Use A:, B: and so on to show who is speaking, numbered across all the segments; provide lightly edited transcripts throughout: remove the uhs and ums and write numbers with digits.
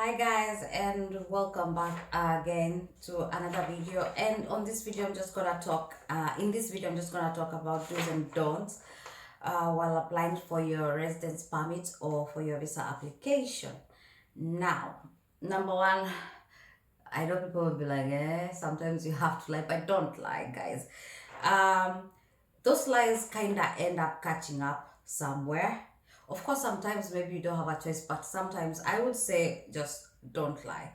A: Hi guys, and welcome back again to another video. And on this video I'm just gonna talk in this video I'm just gonna talk about do's and don'ts while applying for your residence permit or for your visa application. Now, number one, I know people will be like, sometimes you have to lie, but don't lie, guys. um those lies kind of end up catching up somewhere. Of course, sometimes maybe you don't have a choice, but sometimes I would say just don't lie.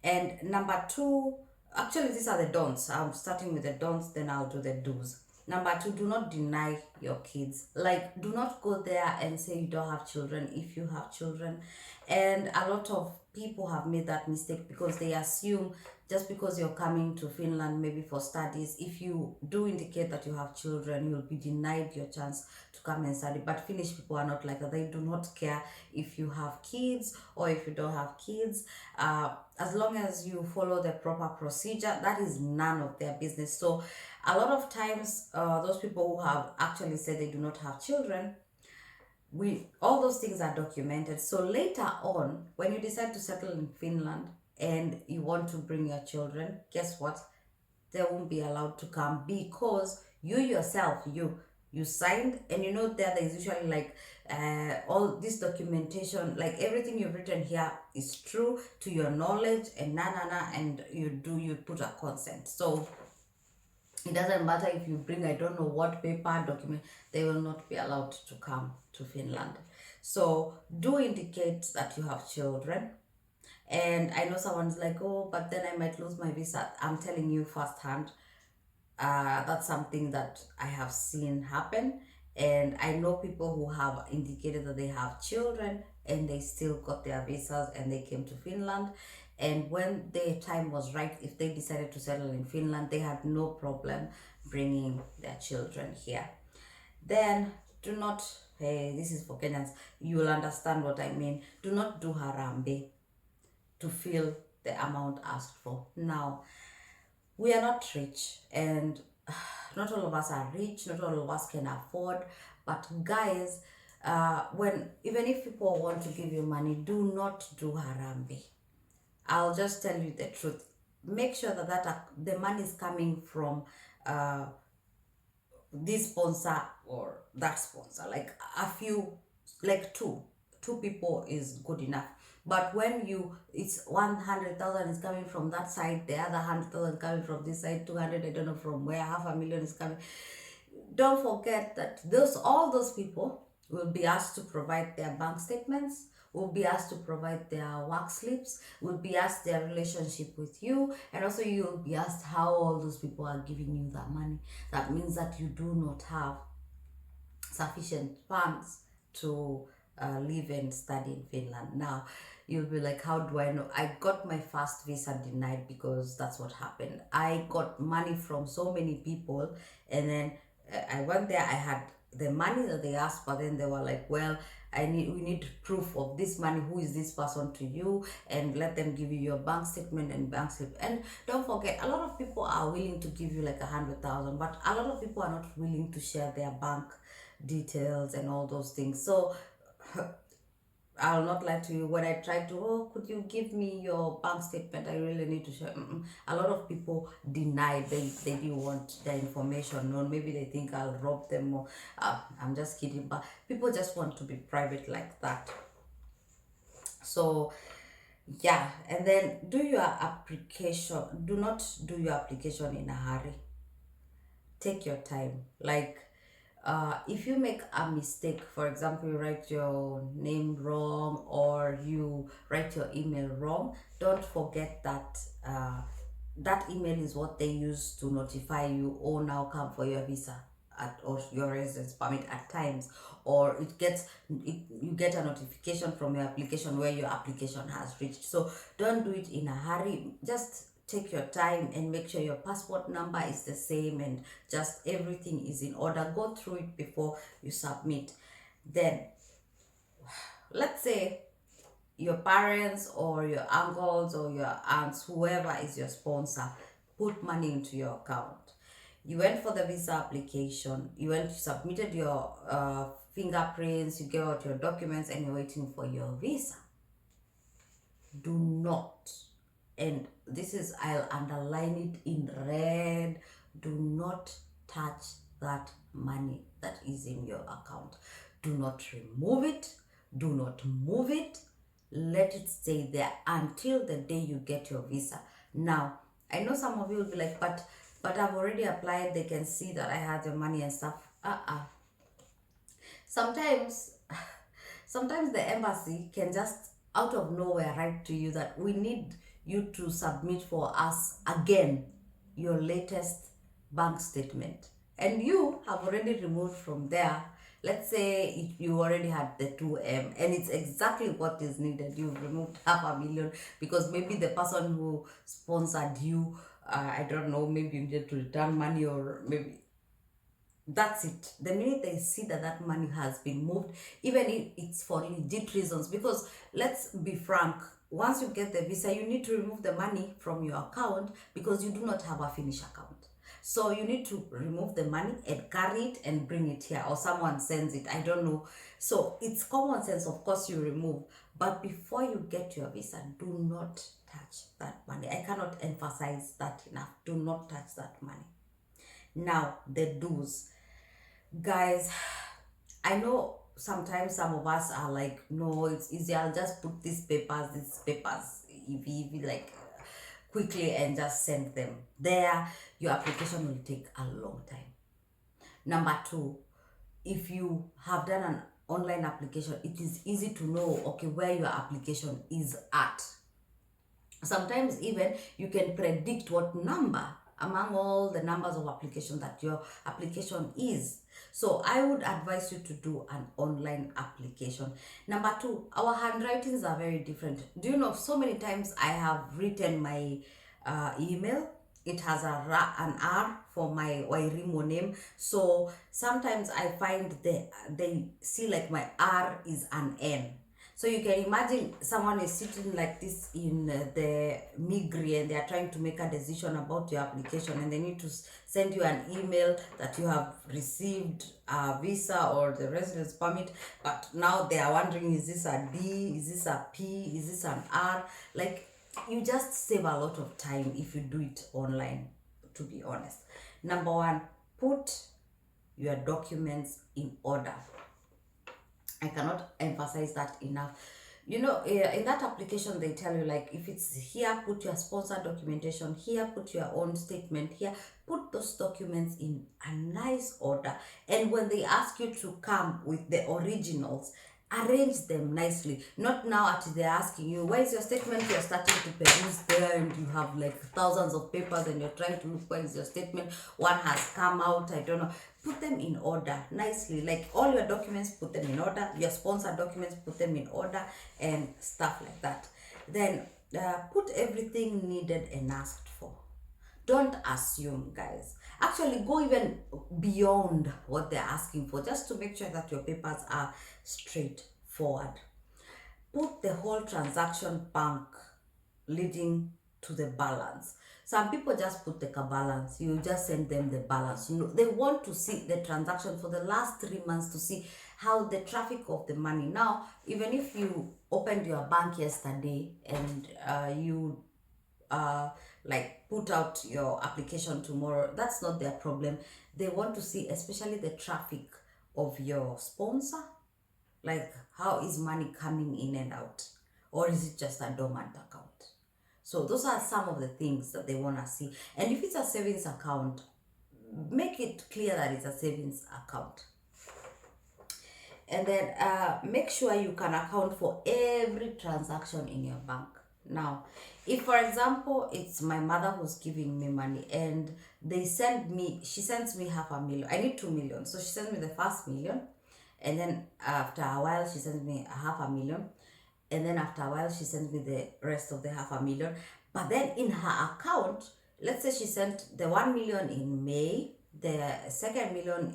A: And number two, actually, these are the don'ts. I'm starting with the don'ts, then I'll do the do's. Number two, do not deny your kids. Like, do not go there and say you don't have children if you have children. And a lot of people have made that mistake because they assume just because you're coming to Finland maybe for studies, if you do indicate that you have children, you'll be denied your chance to come and study. But Finnish people are not like that. They do not care if you have kids or if you don't have kids. As long as you follow the proper procedure, that is none of their business. So a lot of times, those people who have actually said they do not have children, we all those things are documented. So later on, when you decide to settle in Finland and you want to bring your children, guess what? They won't be allowed to come because you yourself, you signed, and there's usually like all this documentation, like everything you've written here is true to your knowledge, and and you put a consent. So it doesn't matter if you bring, I don't know what paper document, they will not be allowed to come to Finland. So do indicate that you have children. And I know someone's like, oh, but then I might lose my visa. I'm telling you firsthand, that's something that I have seen happen. And I know people who have indicated that they have children and they still got their visas and they came to Finland. And when their time was right, if they decided to settle in Finland, they had no problem bringing their children here. Then do not, hey, this is for Kenyans, you will understand what I mean. Do not do harambe to fill the amount asked for. Now, we are not rich, and not all of us are rich, not all of us can afford. But guys, when even if people want to give you money, do not do harambe. I'll just tell you the truth. Make sure that the money is coming from uh, this sponsor or that sponsor. Like a few, like two people is good enough. But when it's 100,000 is coming from that side, the other 100,000 coming from this side, 200, I don't know from where, 500,000 is coming. Don't forget that all those people will be asked to provide their bank statements, will be asked to provide their work slips, will be asked their relationship with you, and also you will be asked how all those people are giving you that money. That means that you do not have sufficient funds to live and study in Finland. Now, you'll be like, how do I know? I got my first visa denied because that's what happened. I got money from so many people, and then I went there. I had the money that they asked, but then they were like, well, we need proof of this money. Who is this person to you? And let them give you your bank statement and bank slip. And don't forget, a lot of people are willing to give you like 100,000, but a lot of people are not willing to share their bank details and all those things. So I'll not lie to you. When I tried to, oh, could you give me your bank statement? I really need to share. A lot of people denied. They didn't want their information known. Maybe they think I'll rob them, or I'm just kidding. But people just want to be private like that. So yeah, and then do your application. Do not do your application in a hurry. Take your time. Like, if you make a mistake, for example, you write your name wrong or you write your email wrong, don't forget that that email is what they use to notify you, oh, now come for your visa or your residence permit at times, or you get a notification from your application where your application has reached. So don't do it in a hurry. Just take your time and make sure your passport number is the same and just everything is in order. Go through it before you submit. Then let's say your parents or your uncles or your aunts, whoever is your sponsor, put money into your account. You went for the visa application, you submitted your fingerprints, you gave out your documents, and you're waiting for your visa. do not, and this is, I'll underline it in red, do not touch that money that is in your account. Do not remove it, do not move it, let it stay there until the day you get your visa. Now, I know some of you will be like, but I've already applied, they can see that I have the money and stuff. Sometimes sometimes the embassy can just out of nowhere write to you that we need you to submit for us again your latest bank statement, and you have already removed from there. Let's say if you already had the 2M and it's exactly what is needed, you've removed 500,000 because maybe the person who sponsored you, I don't know, maybe you needed to return money, or maybe that's it. The minute they see that that money has been moved, even if it's for legit reasons, because let's be frank, once you get the visa, you need to remove the money from your account because you do not have a Finnish account. So you need to remove the money and carry it and bring it here, or someone sends it, I don't know. So it's common sense, of course, you remove, but before you get your visa, do not touch that money. I cannot emphasize that enough. Do not touch that money. Now, the do's. Guys, I know sometimes some of us are like, no, it's easy, I'll just put these papers, if like quickly and just send them there. Your application will take a long time. Number two, if you have done an online application, it is easy to know, okay, where your application is at. Sometimes even you can predict what number among all the numbers of application that your application is. So I would advise you to do an online application. Number two, our handwritings are very different. Do you know, so many times I have written my email, it has an R for my Wairimo name. So sometimes I find they see like my R is an N. So you can imagine someone is sitting like this in the Migri and they are trying to make a decision about your application, and they need to send you an email that you have received a visa or the residence permit, but now they are wondering, is this a D, is this a P, is this an R? Like, you just save a lot of time if you do it online, to be honest. Number one, put your documents in order. I cannot emphasize that enough. You know, in that application, they tell you, like, if it's here, put your sponsor documentation, here, put your own statement, here, put those documents in a nice order. And when they ask you to come with the originals, arrange them nicely. Not now after they're asking you, where is your statement? You're starting to peruse there and you have like thousands of papers and you're trying to look, where is your statement? One has come out, I don't know. Put them in order nicely. Like, all your documents, put them in order. Your sponsor documents, put them in order, and stuff like that. Then put everything needed and asked for. Don't assume, guys. Actually, go even beyond what they're asking for, just to make sure that your papers are straightforward. Put the whole transaction bank leading to the balance. Some people just put the balance. You just send them the balance. You know, they want to see the transaction for the last 3 months to see how the traffic of the money. Now, even if you opened your bank yesterday and you like put out your application tomorrow, that's not their problem. They want to see especially the traffic of your sponsor. Like, how is money coming in and out, or is it just a dormant account? So those are some of the things that they want to see. And if it's a savings account, make it clear that it's a savings account. And then make sure you can account for every transaction in your bank. Now, if for example it's my mother who's giving me money and she sends me 500,000, I need 2 million, so she sends me the first million, and then after a while she sends me 500,000, and then after a while she sends me the rest of the 500,000. But then in her account, let's say she sent the 1 million in May, the second million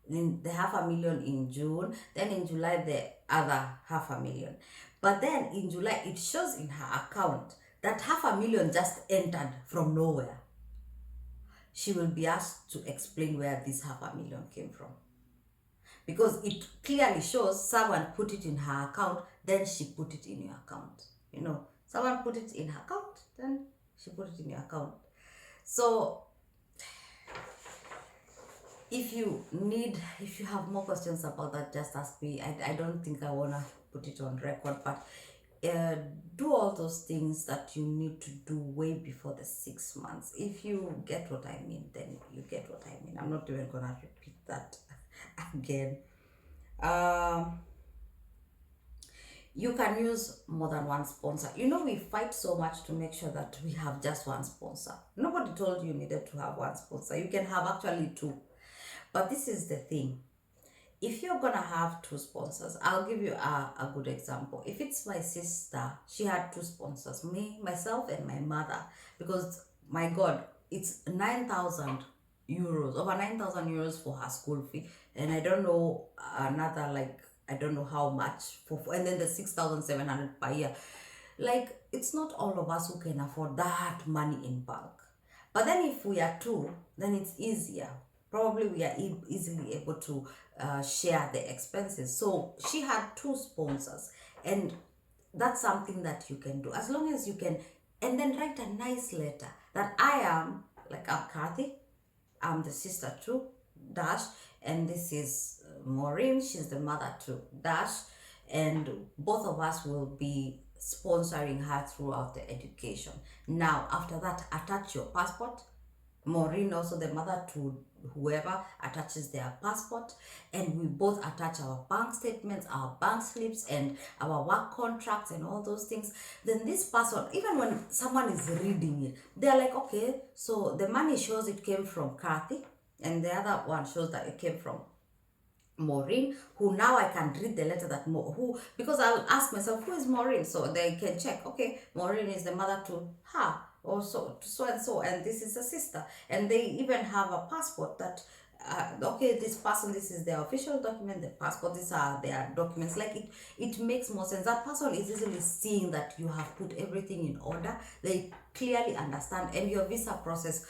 A: in the 500,000 in June, then in July the other 500,000. But then in July it shows in her account that 500,000 just entered from nowhere. She will be asked to explain where this 500,000 came from, because it clearly shows someone put it in her account, then she put it in your account. You know, Someone put it in her account, then she put it in your account. So if you have more questions about that, just ask me. I don't think I wanna put it on record, but do all those things that you need to do way before the 6 months. If you get what I mean, then you get what I mean. I'm not even gonna repeat that again. You can use more than one sponsor. We fight so much to make sure that we have just one sponsor. Nobody told you needed to have one sponsor. You can have actually two. But this is the thing. If you're gonna have two sponsors, I'll give you a good example. If it's my sister, she had two sponsors, me, myself, and my mother. Because my God, it's 9,000 euros, over 9,000 euros for her school fee. And I don't know another, like, I don't know how much and then the 6,700 per year. Like, it's not all of us who can afford that money in bulk. But then if we are two, then it's easier. Probably we are easily able to share the expenses. So she had two sponsors, and that's something that you can do as long as you can. And then write a nice letter that I'm Kathy, I'm the sister to Dash, and this is Maureen, she's the mother to Dash, and both of us will be sponsoring her throughout the education. Now, after that, attach your passport. Maureen, also the mother to whoever, attaches their passport, and we both attach our bank statements, our bank slips, and our work contracts and all those things. Then this person, even when someone is reading it, they're like, okay, so the money shows it came from Kathy, and the other one shows that it came from Maureen, who now I can read the letter that because I'll ask myself, who is Maureen? So they can check, okay, Maureen is the mother to her, or so and so, and this is a sister. And they even have a passport that, okay, this person, this is their official document, the passport, these are their documents. Like, it makes more sense. That person is easily seeing that you have put everything in order. They clearly understand, and your visa process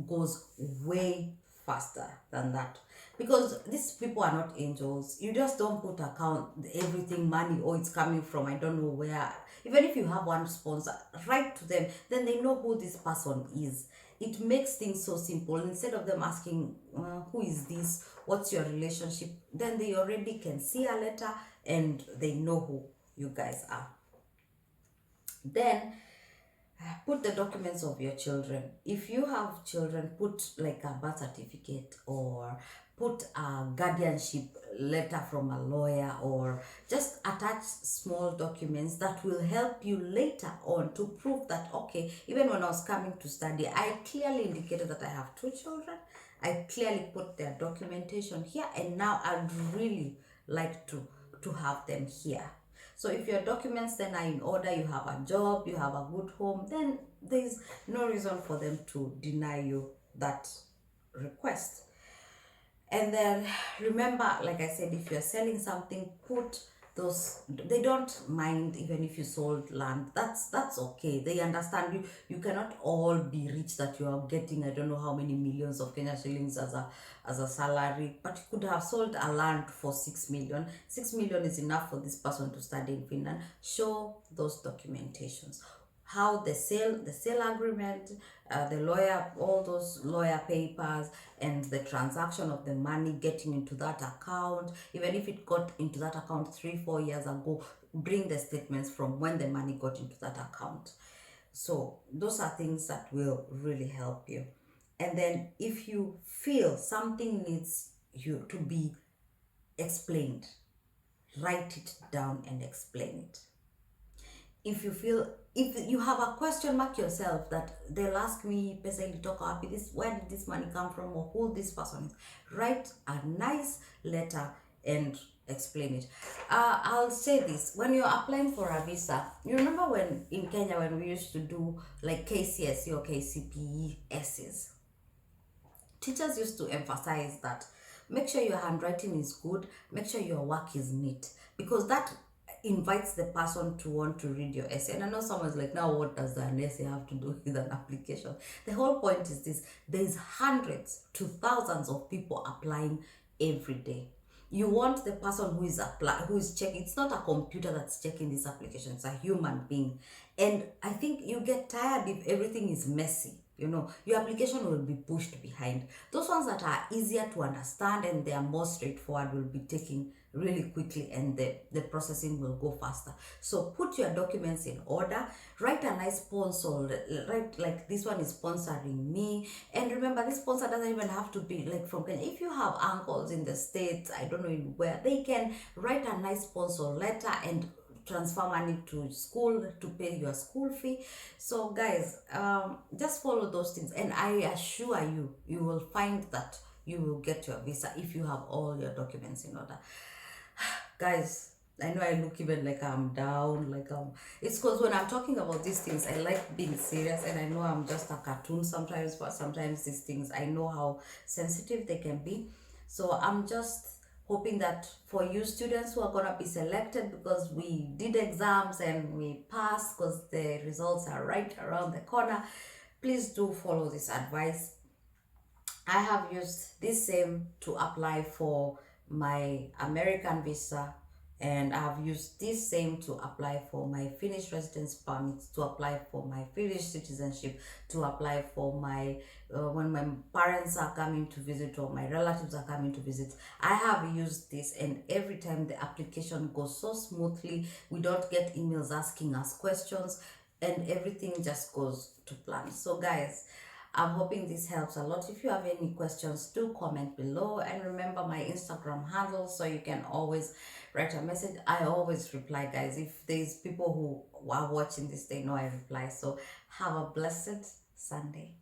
A: goes way faster than that, because these people are not angels. You just don't put account everything money, or it's coming from I don't know where. Even if you have one sponsor, write to them, then they know who this person is. It makes things so simple. Instead of them asking, who is this, what's your relationship, then they already can see a letter and they know who you guys are. Then put the documents of your children. If you have children, put like a birth certificate, or put a guardianship letter from a lawyer, or just attach small documents that will help you later on to prove that, okay, even when I was coming to study, I clearly indicated that I have two children. I clearly put their documentation here, and now I'd really like to have them here. So if your documents then are in order, you have a job, you have a good home, then there's no reason for them to deny you that request. And then remember, like I said, if you're selling something, put those, they don't mind even if you sold land. That's okay. They understand you cannot all be rich, that you are getting I don't know how many millions of Kenya shillings as a salary, but you could have sold a land for 6 million. 6 million is enough for this person to study in Finland. Show those documentations, how the sale agreement, the lawyer, all those lawyer papers, and the transaction of the money getting into that account. Even if it got into that account 3-4 years ago, bring the statements from when the money got into that account. So those are things that will really help you. And then if you feel something needs you to be explained, write it down and explain it. If you have a question mark yourself, that they'll ask me, pesa ilitoka wapi, where did this money come from, or who this person is, write a nice letter and explain it. I'll say this, when you're applying for a visa, you remember when in Kenya, when we used to do like KCSE or KCPE essays, teachers used to emphasize that make sure your handwriting is good, make sure your work is neat, because that invites the person to want to read your essay. And I know someone's like, now what does an essay have to do with an application? The whole point is this: there's hundreds to thousands of people applying every day. You want the person who is checking. It's not a computer that's checking this application, it's a human being. And I think you get tired if everything is messy. Your application will be pushed behind. Those ones that are easier to understand and they are more straightforward will be taking really quickly, and the processing will go faster. So put your documents in order, write a nice sponsor, write like this one is sponsoring me. And remember, this sponsor doesn't even have to be like from Kenya. If you have uncles in the States, I don't know in where, they can write a nice sponsor letter and transfer money to school to pay your school fee. So guys, just follow those things, and I assure you, you will find that you will get your visa if you have all your documents in order. Guys, I know I look even like I'm down, it's because when I'm talking about these things, I like being serious, and I know I'm just a cartoon sometimes, but sometimes these things, I know how sensitive they can be. So I'm just hoping that for you students who are gonna be selected, because we did exams and we passed, because the results are right around the corner, please do follow this advice. I have used this same to apply for my American visa, and I have used this same to apply for my Finnish residence permit, to apply for my Finnish citizenship, to apply for my when my parents are coming to visit or my relatives are coming to visit. I have used this, and every time the application goes so smoothly. We don't get emails asking us questions, and everything just goes to plan. So guys, I'm hoping this helps a lot. If you have any questions, do comment below, and remember my Instagram handle, so you can always write a message. I always reply, guys. If there's people who are watching this, they know I reply. So have a blessed Sunday.